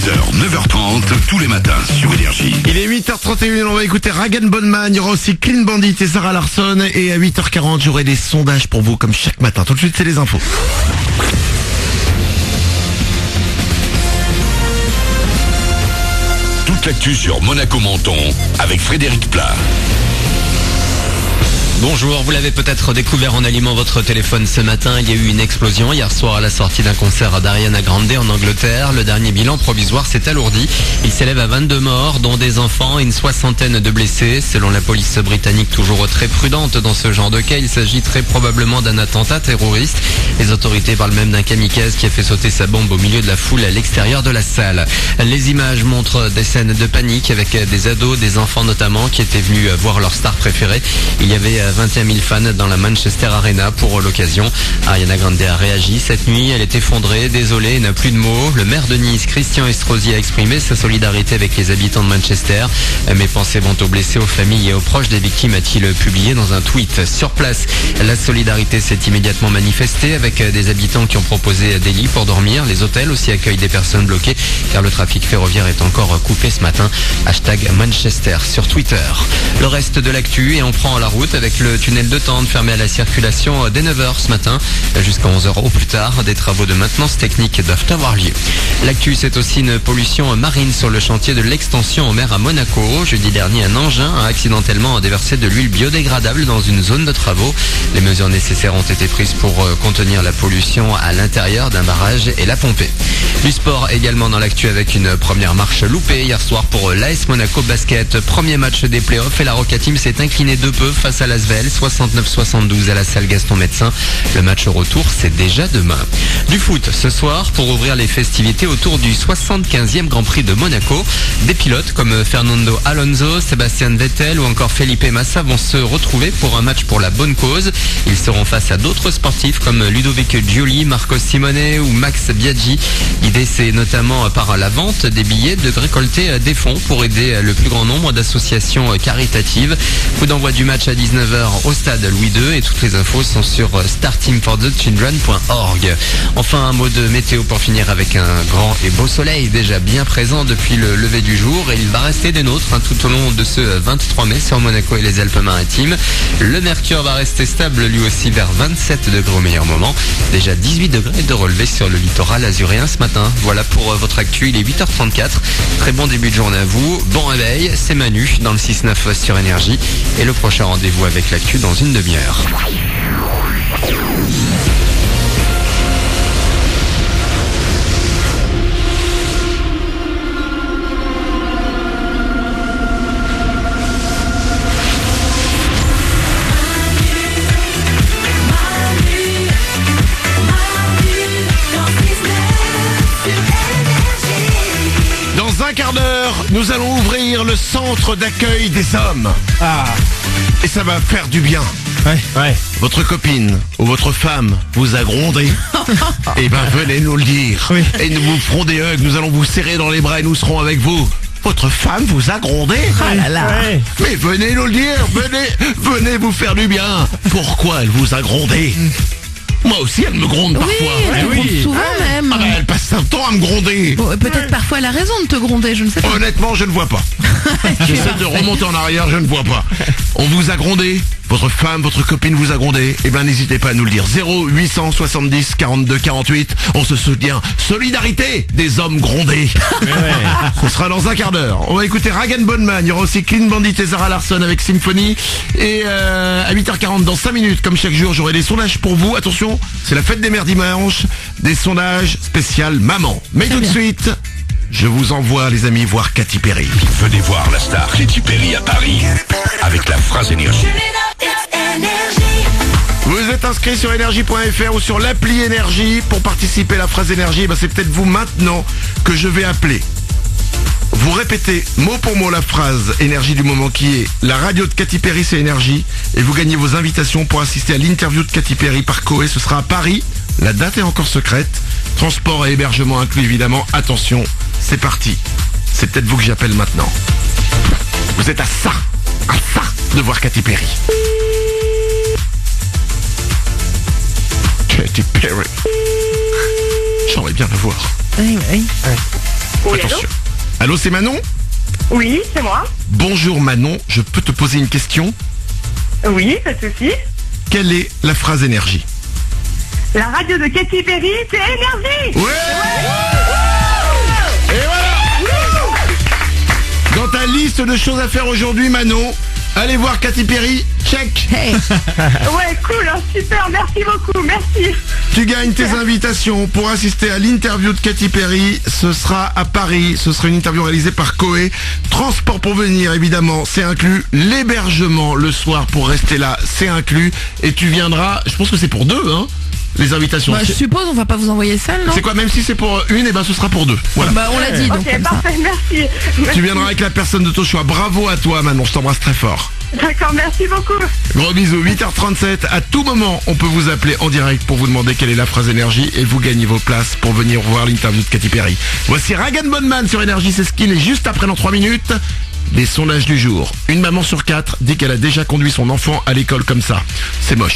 6h, 9h30, tous les matins sur Énergie. Il est 8h31, on va écouter Rag & Bone Man, il y aura aussi Clean Bandit et Sarah Larsson. Et à 8h40, j'aurai des sondages pour vous comme chaque matin. Tout de suite, c'est les infos. Toute l'actu sur Monaco Menton avec Frédéric Plat. Bonjour, vous l'avez peut-être découvert en allumant votre téléphone ce matin. Il y a eu une explosion hier soir à la sortie d'un concert d'Ariana Grande en Angleterre. Le dernier bilan provisoire s'est alourdi. Il s'élève à 22 morts, dont des enfants et une soixantaine de blessés. Selon la police britannique, toujours très prudente dans ce genre de cas, il s'agit très probablement d'un attentat terroriste. Les autorités parlent même d'un kamikaze qui a fait sauter sa bombe au milieu de la foule à l'extérieur de la salle. Les images montrent des scènes de panique avec des ados, des enfants notamment, qui étaient venus voir leur star préférée. Il y avait 21 000 fans dans la Manchester Arena pour l'occasion. Ariana Grande a réagi cette nuit, elle est effondrée, désolée et n'a plus de mots. Le maire de Nice, Christian Estrosi, a exprimé sa solidarité avec les habitants de Manchester. Mes pensées vont aux blessés, aux familles et aux proches des victimes, a-t-il publié dans un tweet. Sur place, la solidarité s'est immédiatement manifestée avec des habitants qui ont proposé des lits pour dormir. Les hôtels aussi accueillent des personnes bloquées car le trafic ferroviaire est encore coupé ce matin. #Manchester sur Twitter. Le reste de l'actu et on prend la route avec le tunnel de Tende fermé à la circulation dès 9h ce matin jusqu'à 11h au plus tard. Des travaux de maintenance technique doivent avoir lieu. L'actu, c'est aussi une pollution marine sur le chantier de l'extension en mer à Monaco. Jeudi dernier, un engin a accidentellement déversé de l'huile biodégradable dans une zone de travaux. Les mesures nécessaires ont été prises pour contenir la pollution à l'intérieur d'un barrage et la pomper. Du sport également dans l'actu avec une première marche loupée hier soir pour l'AS Monaco Basket. Premier match des playoffs et la Roca Team s'est inclinée de peu face à l'Asvel, 69-72 à la salle Gaston Médecin. Le match retour, c'est déjà demain. Du foot ce soir pour ouvrir les festivités autour du 75e Grand Prix de Monaco. Des pilotes comme Fernando Alonso, Sébastien Vettel ou encore Felipe Massa vont se retrouver pour un match pour la bonne cause. Ils seront face à d'autres sportifs comme Ludovic Gioli, Marco Simone ou Max Biaggi. L'idée, c'est notamment par la vente des billets de récolter des fonds pour aider le plus grand nombre d'associations caritatives. Coup d'envoi du match à 19h au stade Louis II et toutes les infos sont sur starteamforthechildren.org. Enfin, un mot de météo pour finir avec un grand et beau soleil déjà bien présent depuis le lever du jour et il va rester des nôtres tout au long de ce 23 mai sur Monaco et les Alpes-Maritimes. Le mercure va rester stable lui aussi vers 27 degrés au meilleur moment. Déjà 18 degrés de relevé sur le littoral azuréen ce matin. Voilà pour votre actu, il est 8h34. Très bon début de journée à vous. Bon réveil, c'est Manu dans le 6-9 sur Énergie et le prochain rendez-vous avec l'actu dans une demi-heure. Dans un quart d'heure, nous allons ouvrir le centre d'accueil des hommes. Et ça va faire du bien. Ouais. Votre copine ou votre femme vous a grondé. Eh ben venez nous le dire. Oui. Et nous vous ferons des hugs, nous allons vous serrer dans les bras et nous serons avec vous. Votre femme vous a grondé. Ah là là. Ouais. Mais venez nous le dire, venez vous faire du bien. Pourquoi elle vous a grondé? Moi aussi elle me gronde parfois. Elle te gronde souvent même. Ah ben, elle passe un temps à me gronder. Bon, peut-être parfois elle a raison de te gronder, je ne sais pas. Honnêtement, je ne vois pas. J'essaie de remonter en arrière, je ne vois pas. On vous a grondé? Votre femme, votre copine vous a grondé? Eh ben n'hésitez pas à nous le dire. 0870 42 48. On se soutient. Solidarité des hommes grondés. Ce sera dans un quart d'heure. On va écouter Rag & Bone Man. Il y aura aussi Clean Bandit et Sarah Larsson avec Symphony. Et à 8h40, dans 5 minutes, comme chaque jour, j'aurai des sondages pour vous. Attention, c'est la fête des mères dimanche. Des sondages spécial maman. Mais tout de suite, je vous envoie, les amis, voir Katy Perry. Venez voir la star Katy Perry à Paris avec la phrase Énergie. Vous êtes inscrit sur énergie.fr ou sur l'appli Énergie pour participer à la phrase Énergie. C'est peut-être vous maintenant que je vais appeler. Vous répétez mot pour mot la phrase Énergie du moment qui est la radio de Katy Perry, c'est Énergie. Et vous gagnez vos invitations pour assister à l'interview de Katy Perry par Coé. Ce sera à Paris. La date est encore secrète. Transport et hébergement inclus évidemment. Attention, c'est parti. C'est peut-être vous que j'appelle maintenant. Vous êtes à ça de voir Katy Perry. Katy Perry. J'aimerais bien la voir. Oui. Oui, allô? Attention. Allô, c'est Manon? Oui, c'est moi. Bonjour Manon, je peux te poser une question? Oui, pas de souci. Quelle est la phrase énergie? La radio de Katy Perry, c'est Énergie. Ouais. Et voilà. Dans ta liste de choses à faire aujourd'hui, Manon, allez voir Katy Perry, check. Hey. Ouais, cool, hein, super, merci beaucoup, merci. Tu gagnes tes invitations pour assister à l'interview de Katy Perry. Ce sera à Paris, ce sera une interview réalisée par Coé. Transport pour venir, évidemment, c'est inclus. L'hébergement le soir pour rester là, c'est inclus. Et tu viendras, je pense que c'est pour deux, hein, les invitations. Bah, je suppose, on va pas vous envoyer seul, non? C'est quoi, même si c'est pour une, et ben ce sera pour deux. Voilà. Bah, on l'a dit, donc Ok, comme ça. parfait, merci. Tu viendras avec la personne de ton choix. Bravo à toi, Manon, je t'embrasse très fort. D'accord, merci beaucoup. Gros bisous, 8h37, à tout moment on peut vous appeler en direct pour vous demander quelle est la phrase énergie et vous gagnez vos places pour venir voir l'interview de Katy Perry. Voici Ragan Bonman sur Énergie, c'est Skin et juste après dans 3 minutes, les sondages du jour. Une maman sur 4 dit qu'elle a déjà conduit son enfant à l'école comme ça. C'est moche.